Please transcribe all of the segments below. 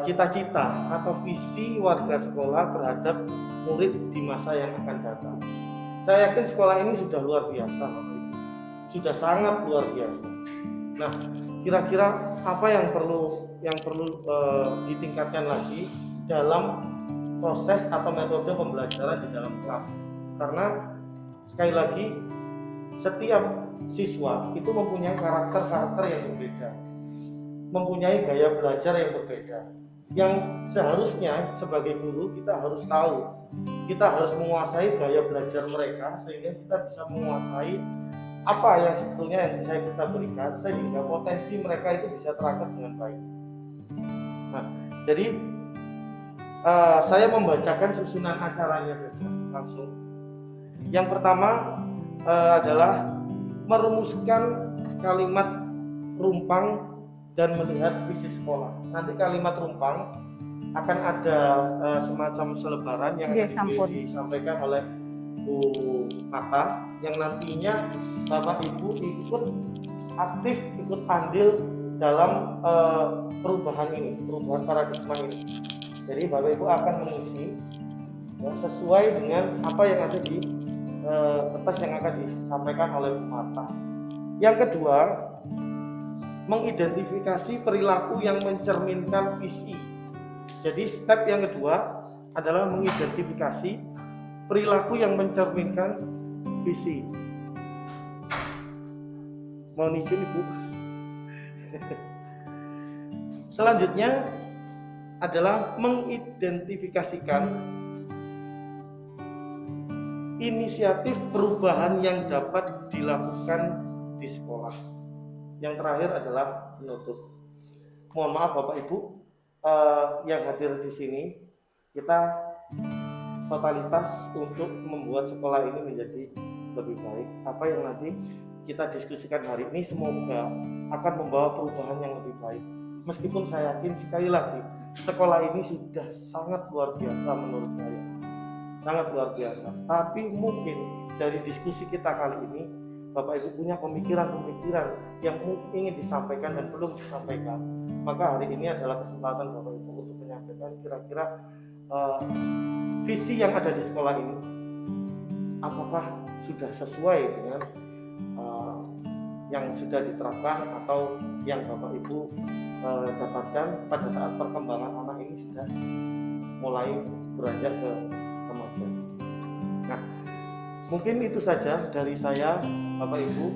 cita-cita atau visi warga sekolah terhadap murid di masa yang akan datang. Saya yakin sekolah ini sudah luar biasa, sudah sangat luar biasa. Nah, kira-kira apa yang perlu ditingkatkan lagi dalam proses atau metode pembelajaran di dalam kelas? Karena sekali lagi, setiap siswa itu mempunyai karakter yang berbeda, mempunyai gaya belajar yang berbeda, yang seharusnya sebagai guru kita harus tahu, kita harus menguasai gaya belajar mereka sehingga kita bisa menguasai apa yang sebetulnya yang bisa kita berikan sehingga potensi mereka itu bisa terangkat dengan baik. Nah, jadi saya membacakan susunan acaranya saja langsung. Yang pertama adalah merumuskan kalimat rumpang dan melihat visi sekolah. Nanti kalimat rumpang akan ada semacam selebaran yang disampaikan oleh Bu Mata, yang nantinya Bapak Ibu ikut aktif, ikut andil dalam perubahan paradigma ini. Jadi Bapak Ibu akan mengisi ya, sesuai dengan apa yang ada di kertas yang akan disampaikan oleh Bu Mata. Yang kedua, mengidentifikasi perilaku yang mencerminkan visi. Jadi step yang kedua adalah mengidentifikasi perilaku yang mencerminkan visi. Mohon izin Ibu. Selanjutnya adalah mengidentifikasikan inisiatif perubahan yang dapat dilakukan di sekolah. Yang terakhir adalah menutup. Mohon maaf Bapak Ibu yang hadir di sini, kita totalitas untuk membuat sekolah ini menjadi lebih baik. Apa yang nanti kita diskusikan hari ini semoga akan membawa perubahan yang lebih baik. Meskipun saya yakin sekali lagi sekolah ini sudah sangat luar biasa menurut saya, sangat luar biasa. Tapi mungkin dari diskusi kita kali ini Bapak Ibu punya pemikiran-pemikiran yang ingin disampaikan dan belum disampaikan. Maka hari ini adalah kesempatan Bapak Ibu untuk menyampaikan kira-kira visi yang ada di sekolah ini apakah sudah sesuai dengan yang sudah diterapkan atau yang Bapak Ibu dapatkan pada saat perkembangan anak ini sudah mulai beranjak ke remaja. Nah, mungkin itu saja dari saya Bapak Ibu.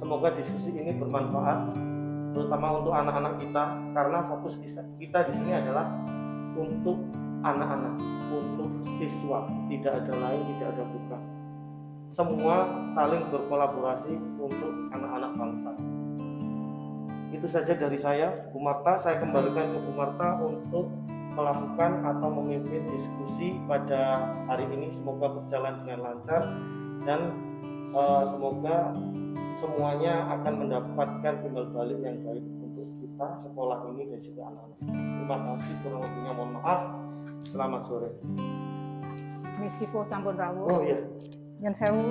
Semoga diskusi ini bermanfaat terutama untuk anak-anak kita, karena fokus kita di sini adalah untuk anak-anak, untuk siswa, tidak ada lain, tidak ada bukan. Semua saling berkolaborasi untuk anak-anak bangsa. Itu saja dari saya, Bu Marta. Saya kembalikan ke Bu Marta untuk melakukan atau memimpin diskusi pada hari ini. Semoga berjalan dengan lancar dan semoga semuanya akan mendapatkan timbal balik yang baik untuk kita, sekolah ini dan juga anak-anak. Terima kasih, kurang lebihnya mohon maaf. Selamat sore. Misivo sampun rawuh. Oh iya. Yen sewu.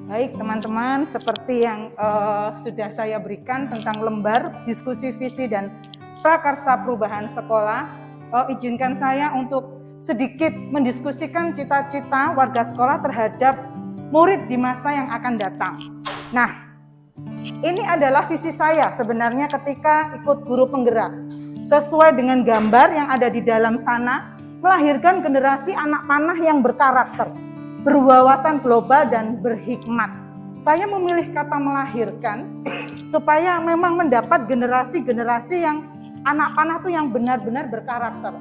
Baik teman-teman, seperti yang sudah saya berikan tentang lembar diskusi visi dan prakarsa perubahan sekolah, izinkan saya untuk sedikit mendiskusikan cita-cita warga sekolah terhadap murid di masa yang akan datang. Nah, ini adalah visi saya sebenarnya ketika ikut guru penggerak. Sesuai dengan gambar yang ada di dalam sana, melahirkan generasi anak panah yang berkarakter, berwawasan global dan berhikmat. Saya memilih kata melahirkan supaya memang mendapat generasi-generasi yang anak panah itu yang benar-benar berkarakter.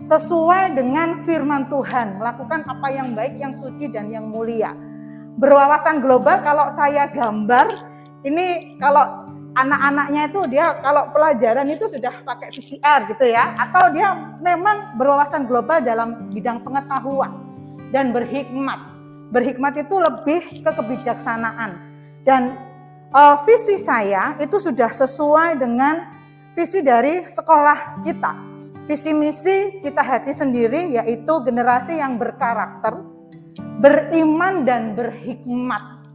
Sesuai dengan firman Tuhan, melakukan apa yang baik, yang suci dan yang mulia. Berwawasan global, kalau saya gambar, ini kalau anak-anaknya itu dia kalau pelajaran itu sudah pakai VCR gitu ya, atau dia memang berwawasan global dalam bidang pengetahuan dan berhikmat. Berhikmat itu lebih ke kebijaksanaan. Dan visi saya itu sudah sesuai dengan visi dari sekolah kita. Visi misi Cita Hati sendiri yaitu generasi yang berkarakter, beriman dan berhikmat.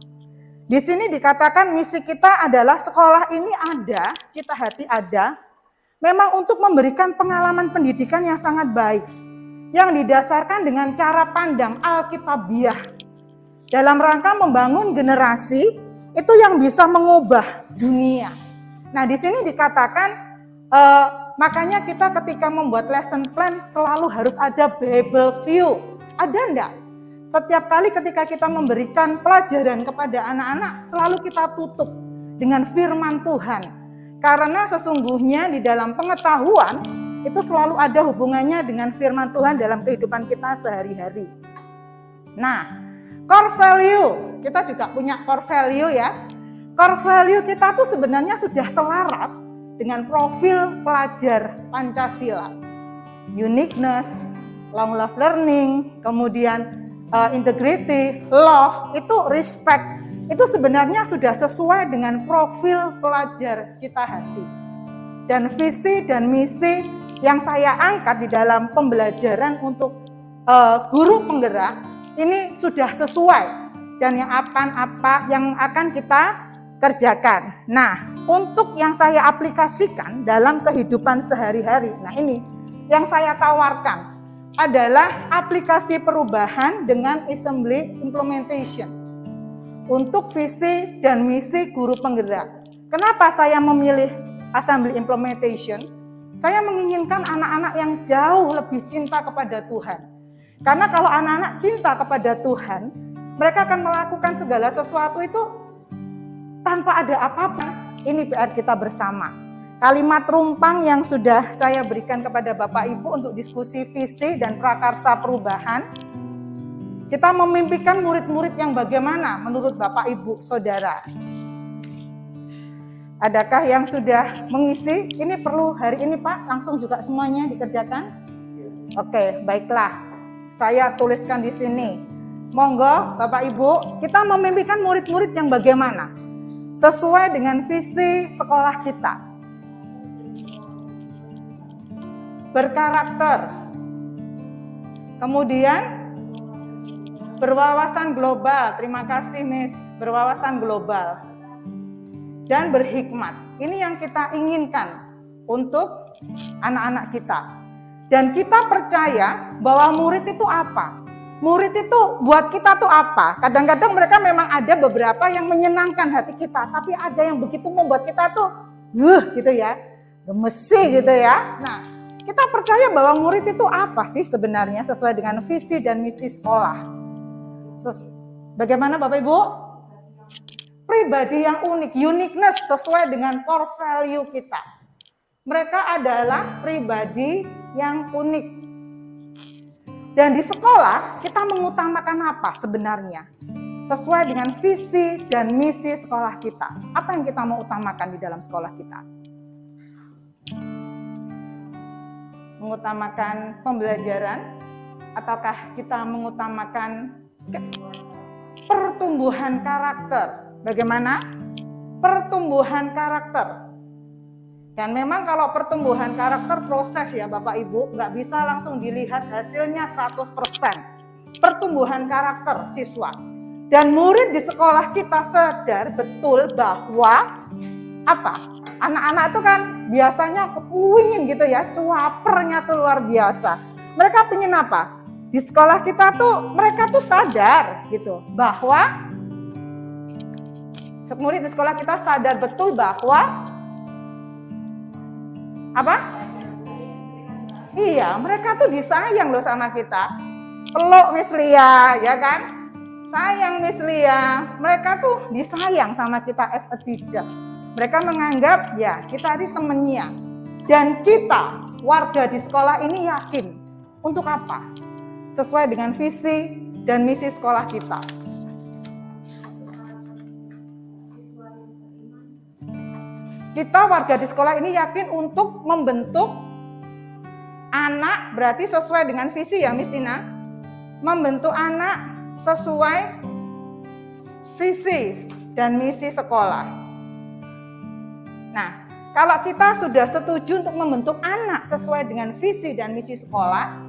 Di sini dikatakan misi kita adalah sekolah ini ada, Cita Hati ada, memang untuk memberikan pengalaman pendidikan yang sangat baik, yang didasarkan dengan cara pandang Alkitabiah, dalam rangka membangun generasi itu yang bisa mengubah dunia. Nah, di sini dikatakan makanya kita ketika membuat lesson plan selalu harus ada Bible view. Ada enggak? Setiap kali ketika kita memberikan pelajaran kepada anak-anak, selalu kita tutup dengan firman Tuhan. Karena sesungguhnya di dalam pengetahuan, itu selalu ada hubungannya dengan firman Tuhan dalam kehidupan kita sehari-hari. Nah, core value, kita juga punya core value ya. Core value kita tuh sebenarnya sudah selaras dengan profil pelajar Pancasila. Uniqueness, long love learning, kemudian integrity, love, itu respect, itu sebenarnya sudah sesuai dengan profil pelajar Cita Hati. Dan visi dan misi yang saya angkat di dalam pembelajaran untuk guru penggerak ini sudah sesuai dan yang akan kita kerjakan. Nah, untuk yang saya aplikasikan dalam kehidupan sehari-hari, nah ini yang saya tawarkan adalah aplikasi perubahan dengan assembly implementation untuk visi dan misi guru penggerak. Kenapa saya memilih assembly implementation? Saya menginginkan anak-anak yang jauh lebih cinta kepada Tuhan. Karena kalau anak-anak cinta kepada Tuhan, mereka akan melakukan segala sesuatu itu tanpa ada apa-apa. Ini PR kita bersama. Kalimat rumpang yang sudah saya berikan kepada Bapak Ibu untuk diskusi visi dan prakarsa perubahan. Kita memimpikan murid-murid yang bagaimana menurut Bapak Ibu Saudara? Adakah yang sudah mengisi? Ini perlu hari ini Pak, langsung juga semuanya dikerjakan? Oke, baiklah. Saya tuliskan di sini. Monggo Bapak Ibu, kita memimpikan murid-murid yang bagaimana? Sesuai dengan visi sekolah kita. Berkarakter, kemudian berwawasan global, terima kasih Miss, berwawasan global, dan berhikmat. Ini yang kita inginkan untuk anak-anak kita. Dan kita percaya bahwa murid itu apa? Murid itu buat kita tuh apa? Kadang-kadang mereka memang ada beberapa yang menyenangkan hati kita, tapi ada yang begitu membuat kita tuh gitu ya, gemesi gitu ya. Nah, kita percaya bahwa murid itu apa sih sebenarnya sesuai dengan visi dan misi sekolah. Bagaimana Bapak Ibu? Pribadi yang unik, uniqueness sesuai dengan core value kita. Mereka adalah pribadi yang unik. Dan di sekolah kita mengutamakan apa sebenarnya? Sesuai dengan visi dan misi sekolah kita. Apa yang kita mau utamakan di dalam sekolah kita? Mengutamakan pembelajaran, ataukah kita mengutamakan pertumbuhan karakter? Bagaimana? Pertumbuhan karakter. Dan memang kalau pertumbuhan karakter proses ya Bapak Ibu, nggak bisa langsung dilihat hasilnya 100%. Pertumbuhan karakter siswa. Dan murid di sekolah kita sadar betul bahwa apa? Anak-anak itu kan biasanya kepingin gitu ya, cuapernya tuh luar biasa. Mereka pengen apa? Di sekolah kita tuh mereka tuh sadar gitu bahwa murid di sekolah kita sadar betul bahwa apa? Iya, mereka tuh disayang loh sama kita. Peluk Miss Lia, ya kan? Sayang Miss Lia. Mereka tuh disayang sama kita as a teacher. Mereka menganggap ya kita ini temennya. Dan kita warga di sekolah ini yakin untuk apa? Sesuai dengan visi dan misi sekolah kita. Kita warga di sekolah ini yakin untuk membentuk anak, berarti sesuai dengan visi ya Miss Tina. Membentuk anak sesuai visi dan misi sekolah. Nah, kalau kita sudah setuju untuk membentuk anak sesuai dengan visi dan misi sekolah,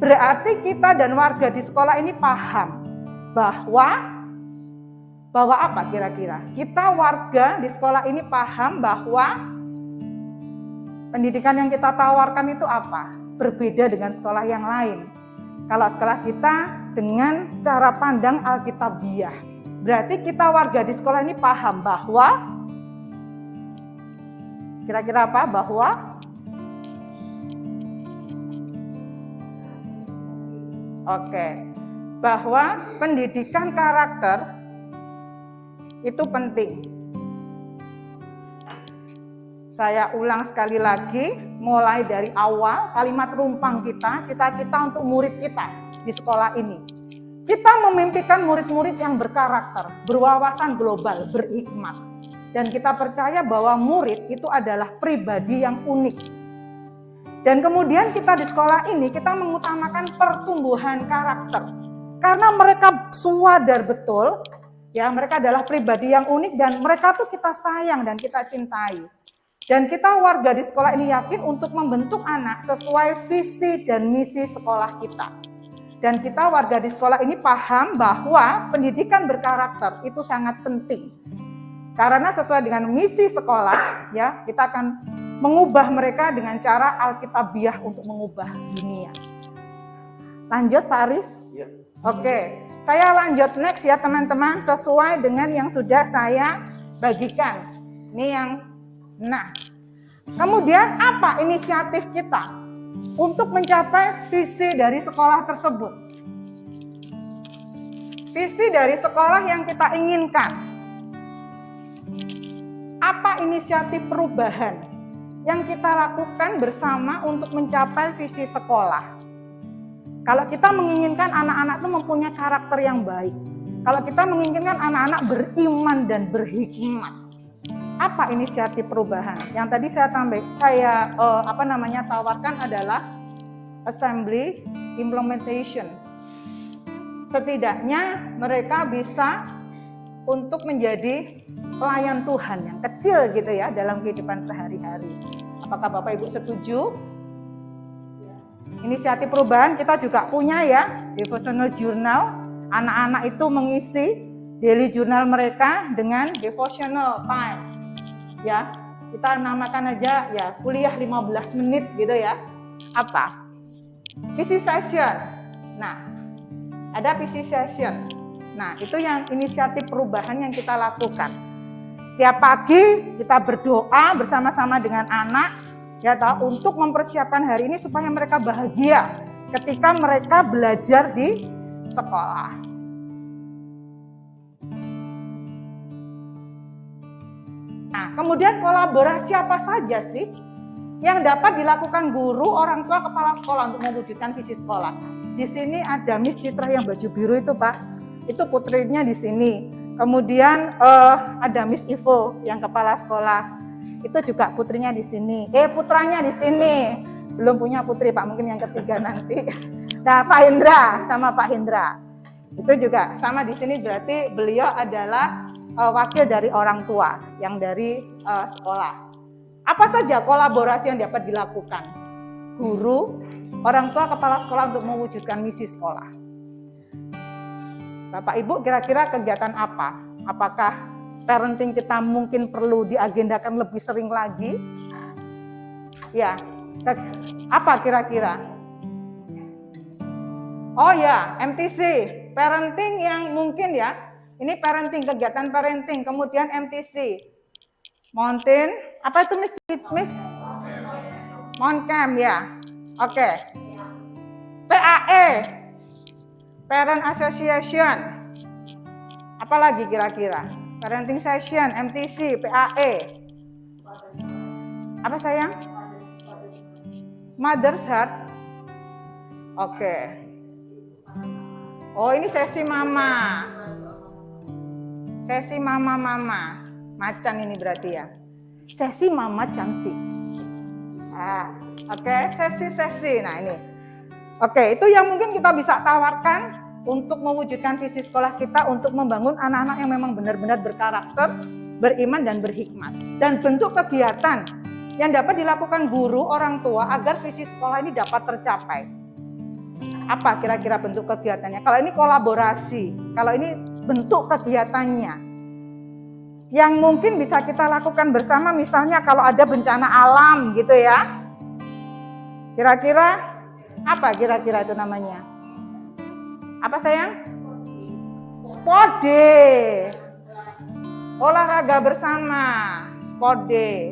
berarti kita dan warga di sekolah ini paham bahwa Bahwa apa kira-kira? Kita warga di sekolah ini paham bahwa pendidikan yang kita tawarkan itu apa? Berbeda dengan sekolah yang lain. Kalau sekolah kita dengan cara pandang Alkitabiah. Berarti kita warga di sekolah ini paham bahwa kira-kira apa? Bahwa pendidikan karakter itu penting. Saya ulang sekali lagi, mulai dari awal kalimat rumpang kita, cita-cita untuk murid kita di sekolah ini. Kita memimpikan murid-murid yang berkarakter, berwawasan global, berhikmat. Dan kita percaya bahwa murid itu adalah pribadi yang unik. Dan kemudian kita di sekolah ini, kita mengutamakan pertumbuhan karakter. Karena mereka sadar betul, ya, mereka adalah pribadi yang unik dan mereka tuh kita sayang dan kita cintai. Dan kita warga di sekolah ini yakin untuk membentuk anak sesuai visi dan misi sekolah kita. Dan kita warga di sekolah ini paham bahwa pendidikan berkarakter itu sangat penting. Karena sesuai dengan misi sekolah, ya, kita akan mengubah mereka dengan cara Alkitabiah untuk mengubah dunia. Lanjut Pak Aris? Ya. Oke, saya lanjut next ya teman-teman, sesuai dengan yang sudah saya bagikan. Ini yang, nah, kemudian apa inisiatif kita untuk mencapai visi dari sekolah tersebut? Visi dari sekolah yang kita inginkan. Apa inisiatif perubahan yang kita lakukan bersama untuk mencapai visi sekolah? Kalau kita menginginkan anak-anak itu mempunyai karakter yang baik, kalau kita menginginkan anak-anak beriman dan berhikmat, apa inisiatif perubahan? Yang tadi saya tawarkan adalah assembly implementation. Setidaknya mereka bisa untuk menjadi pelayan Tuhan yang kecil gitu ya dalam kehidupan sehari-hari. Apakah Bapak Ibu setuju? Inisiatif perubahan kita juga punya ya, devotional journal. Anak-anak itu mengisi daily journal mereka dengan devotional time. Ya, kita namakan aja ya kuliah 15 menit gitu ya. Apa? Visi session. Nah, ada visi session. Nah, itu yang inisiatif perubahan yang kita lakukan. Setiap pagi kita berdoa bersama-sama dengan anak ya tahu untuk mempersiapkan hari ini supaya mereka bahagia ketika mereka belajar di sekolah. Nah, kemudian kolaborasi apa saja sih yang dapat dilakukan guru, orang tua, kepala sekolah untuk mewujudkan visi sekolah? Di sini ada Miss Citra yang baju biru itu, Pak. Itu putrinya di sini. Kemudian ada Miss Ivo yang kepala sekolah. Itu juga putrinya di sini. Putranya di sini. Belum punya putri, Pak, mungkin yang ketiga nanti. Nah, Pak Hendra sama Pak Hendra. Itu juga sama di sini, berarti beliau adalah wakil dari orang tua yang dari sekolah. Apa saja kolaborasi yang dapat dilakukan? Guru, orang tua, kepala sekolah untuk mewujudkan misi sekolah. Bapak Ibu kira-kira kegiatan apa? Apakah parenting kita mungkin perlu diagendakan lebih sering lagi? Ya, apa kira-kira? Oh ya, MTC, parenting yang mungkin ya. Ini parenting, kegiatan parenting, kemudian MTC. Mountain, apa itu Miss? Mountcamp ya. Oke. PAE, Parent Association. Apalagi kira-kira? Parenting session, MTC, PAE. Apa sayang? Mother's Heart. Oke. Oh, ini sesi mama. Sesi mama-mama. Macan ini berarti ya. Sesi mama cantik. Oke, sesi-sesi. Nah, ini. Oke, itu yang mungkin kita bisa tawarkan untuk mewujudkan visi sekolah kita untuk membangun anak-anak yang memang benar-benar berkarakter, beriman dan berhikmat. Dan bentuk kegiatan yang dapat dilakukan guru, orang tua agar visi sekolah ini dapat tercapai. Apa kira-kira bentuk kegiatannya? Kalau ini kolaborasi, kalau ini bentuk kegiatannya. yang mungkin bisa kita lakukan bersama, misalnya kalau ada bencana alam gitu ya. Kira-kira apa kira-kira itu namanya? Apa sayang? Sport day. Olahraga bersama, sport day.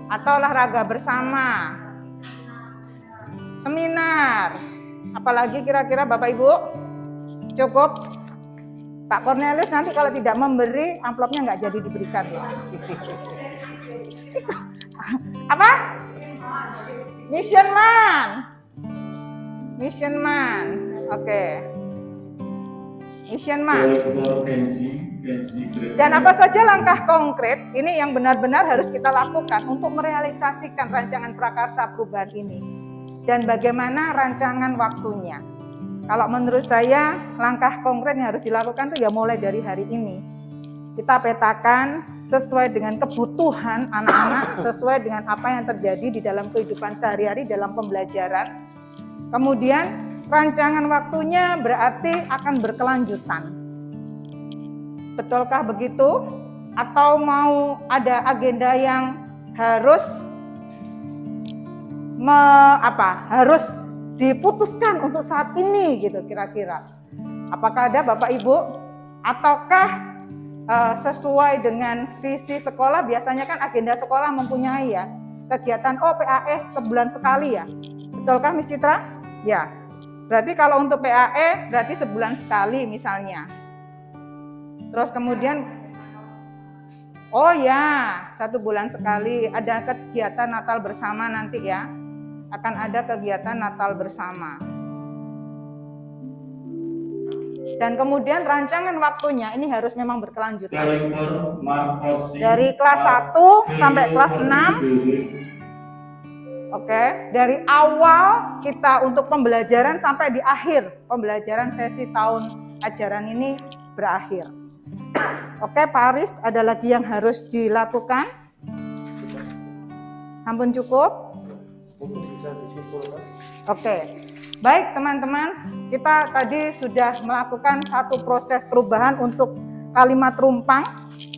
Atau olahraga bersama. Seminar. Apalagi kira-kira Bapak Ibu? Cukup? Pak Cornelius nanti kalau tidak memberi, amplopnya nggak jadi diberikan ya. Apa? Mission Man. Mission Man. Oke. Mission Man. Dan apa saja langkah konkret ini yang benar-benar harus kita lakukan untuk merealisasikan rancangan prakarsa perubahan ini. Dan bagaimana rancangan waktunya. Kalau menurut saya langkah konkret yang harus dilakukan itu ya mulai dari hari ini. Kita petakan sesuai dengan kebutuhan anak-anak, sesuai dengan apa yang terjadi di dalam kehidupan sehari-hari dalam pembelajaran. Kemudian rancangan waktunya berarti akan berkelanjutan. Betulkah begitu? Atau mau ada agenda yang harus harus diputuskan untuk saat ini gitu kira-kira. Apakah ada Bapak Ibu? Ataukah sesuai dengan visi sekolah? Biasanya kan agenda sekolah mempunyai ya kegiatan PAE sebulan sekali ya. Betulkah Miss Citra? Ya. Berarti kalau untuk PAE berarti sebulan sekali misalnya. Terus kemudian satu bulan sekali ada kegiatan Natal bersama nanti ya. Akan ada kegiatan Natal bersama. Dan kemudian rancangan waktunya ini harus memang berkelanjutan. Dari kelas 1 sampai kelas 6. Oke, dari awal kita untuk pembelajaran sampai di akhir pembelajaran sesi tahun ajaran ini berakhir. Oke, Pak Aris, ada lagi yang harus dilakukan? Sampun cukup? Mungkin bisa disimpulkan. Oke, baik teman-teman, kita tadi sudah melakukan satu proses perubahan untuk kalimat rumpang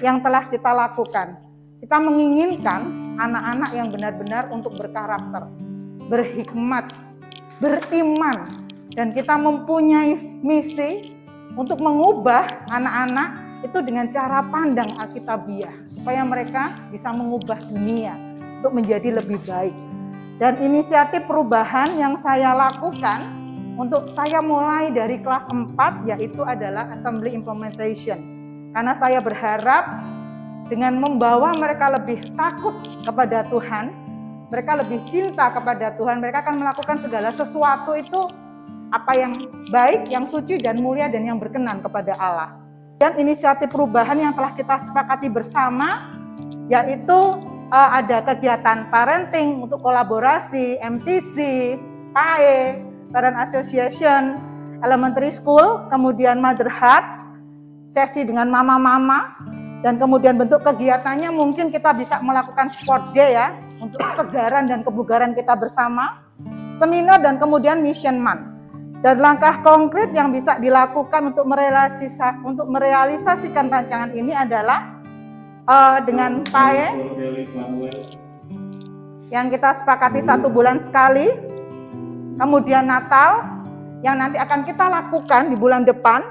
yang telah kita lakukan. Kita menginginkan anak-anak yang benar-benar untuk berkarakter, berhikmat, beriman, dan kita mempunyai misi untuk mengubah anak-anak itu dengan cara pandang Alkitabiah, supaya mereka bisa mengubah dunia untuk menjadi lebih baik. Dan inisiatif perubahan yang saya lakukan untuk saya mulai dari kelas 4 yaitu adalah Assembly Implementation. Karena saya berharap dengan membawa mereka lebih takut kepada Tuhan, mereka lebih cinta kepada Tuhan, mereka akan melakukan segala sesuatu itu apa yang baik, yang suci dan mulia dan yang berkenan kepada Allah. Dan inisiatif perubahan yang telah kita sepakati bersama yaitu ada kegiatan parenting untuk kolaborasi, MTC, PAE, Parent Association, Elementary School, kemudian Mother Hearts, sesi dengan mama-mama, dan kemudian bentuk kegiatannya mungkin kita bisa melakukan sport day ya, untuk kesegaran dan kebugaran kita bersama, seminar dan kemudian mission man. Dan langkah konkret yang bisa dilakukan untuk merealisasikan rancangan ini adalah dengan PAE yang kita sepakati 1 bulan sekali, kemudian Natal yang nanti akan kita lakukan di bulan depan,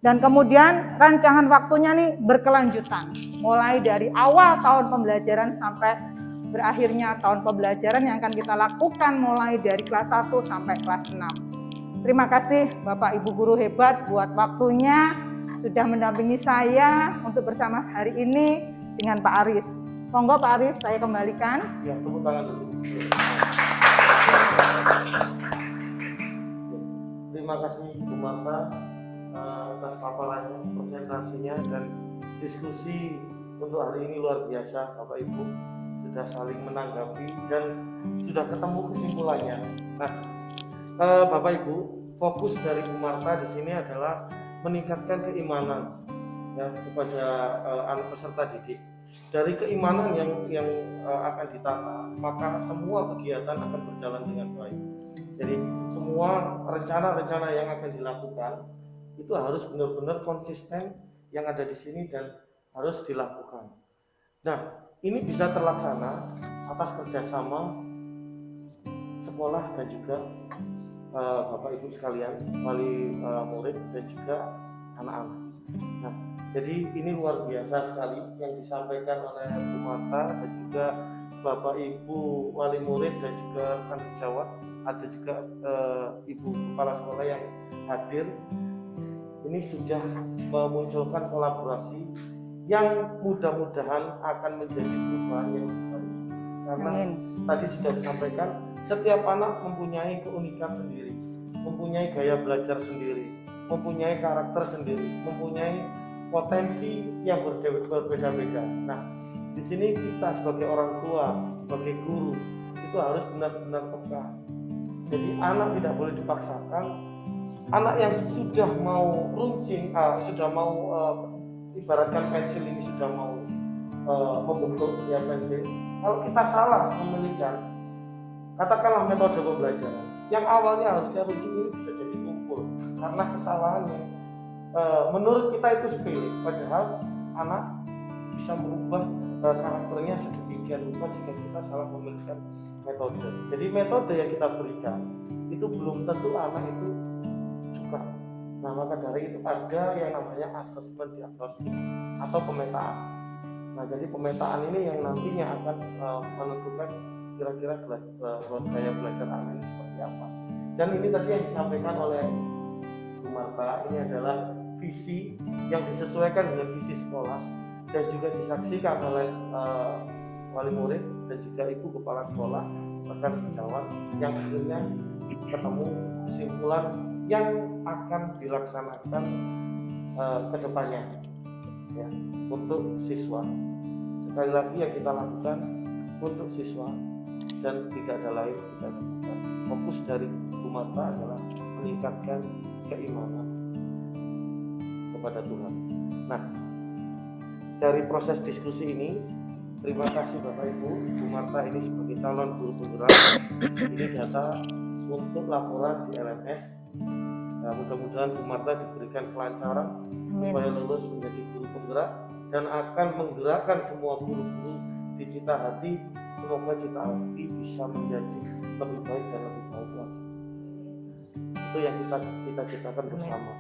dan kemudian rancangan waktunya nih berkelanjutan mulai dari awal tahun pembelajaran sampai berakhirnya tahun pembelajaran yang akan kita lakukan mulai dari kelas 1 sampai kelas 6. Terima kasih Bapak Ibu guru hebat buat waktunya sudah mendampingi saya untuk bersama hari ini dengan Pak Aris. Monggo Pak Aris, saya kembalikan. Ya, tepuk tangan dulu. Terima kasih Bu Marta atas paparannya, presentasinya, dan diskusi untuk hari ini luar biasa. Bapak Ibu sudah saling menanggapi dan sudah ketemu kesimpulannya. Nah, Bapak Ibu, fokus dari Bu Marta di sini adalah meningkatkan keimanan ya kepada anak peserta didik. Dari keimanan yang akan ditata, maka semua kegiatan akan berjalan dengan baik. Jadi semua rencana-rencana yang akan dilakukan itu harus benar-benar konsisten yang ada di sini dan harus dilakukan. Nah, ini bisa terlaksana atas kerjasama sekolah dan juga Bapak Ibu sekalian, wali murid dan juga anak-anak. Nah, jadi ini luar biasa sekali yang disampaikan oleh Bu Marta dan juga Bapak Ibu wali murid dan juga rekan sejawat, ada juga Ibu kepala sekolah yang hadir. Ini sudah memunculkan kolaborasi yang mudah-mudahan akan menjadi perubahan yang baik. Karena Amin. tadi sudah disampaikan, setiap anak mempunyai keunikan sendiri, mempunyai gaya belajar sendiri, mempunyai karakter sendiri, mempunyai potensi yang berbeda-beda. Nah, di sini kita sebagai orang tua, sebagai guru, itu harus benar-benar peka. Jadi anak tidak boleh dipaksakan. Anak yang sudah mau runcing, sudah mau ibaratkan pensil ini sudah mau membentuk ya pensil. Kalau kita salah memilihkan, katakanlah metode pembelajaran, yang awalnya harusnya runcing ini bisa jadi tumpul karena kesalahannya. Menurut kita itu sepele, padahal anak bisa merubah karakternya sedemikian rupa jika kita salah memilihkan metode. Jadi metode yang kita berikan itu belum tentu anak itu suka. Nah, maka dari itu ada yang namanya asesmen diagnostik atau pemetaan. Nah, jadi pemetaan ini yang nantinya akan menentukan kira-kira gaya belajar anak ini seperti apa. Dan ini tadi yang disampaikan oleh Bu Marta, ini adalah visi yang disesuaikan dengan visi sekolah dan juga disaksikan oleh wali murid dan juga ibu kepala sekolah, rekan sejawat, yang akhirnya ketemu kesimpulan yang akan dilaksanakan ke depannya ya, untuk siswa. Sekali lagi yang kita lakukan untuk siswa dan tidak ada lain, tidak ada bukan. Fokus dari Bu Marta adalah meningkatkan keimanan kepada Tuhan. Nah, dari proses diskusi ini, terima kasih Bapak Ibu. Bu Marta ini sebagai calon guru penggerak, ini data untuk laporan di LMS. Nah, mudah-mudahan Bu Marta diberikan kelancaran supaya lulus menjadi guru penggerak dan akan menggerakkan semua guru-guru di Cita Hati. Semoga Cita Hati bisa menjadi lebih baik dan lebih baik lagi. Itu yang kita cita-citakan bersama.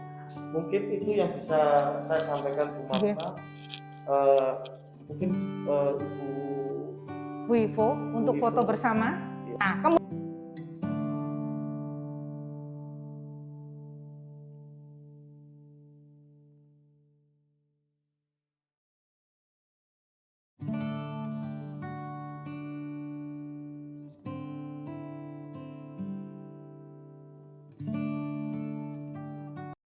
Mungkin itu yang bisa saya sampaikan Bu Marta. Mungkin Ibu Bu Ivo untuk foto bersama. Nah,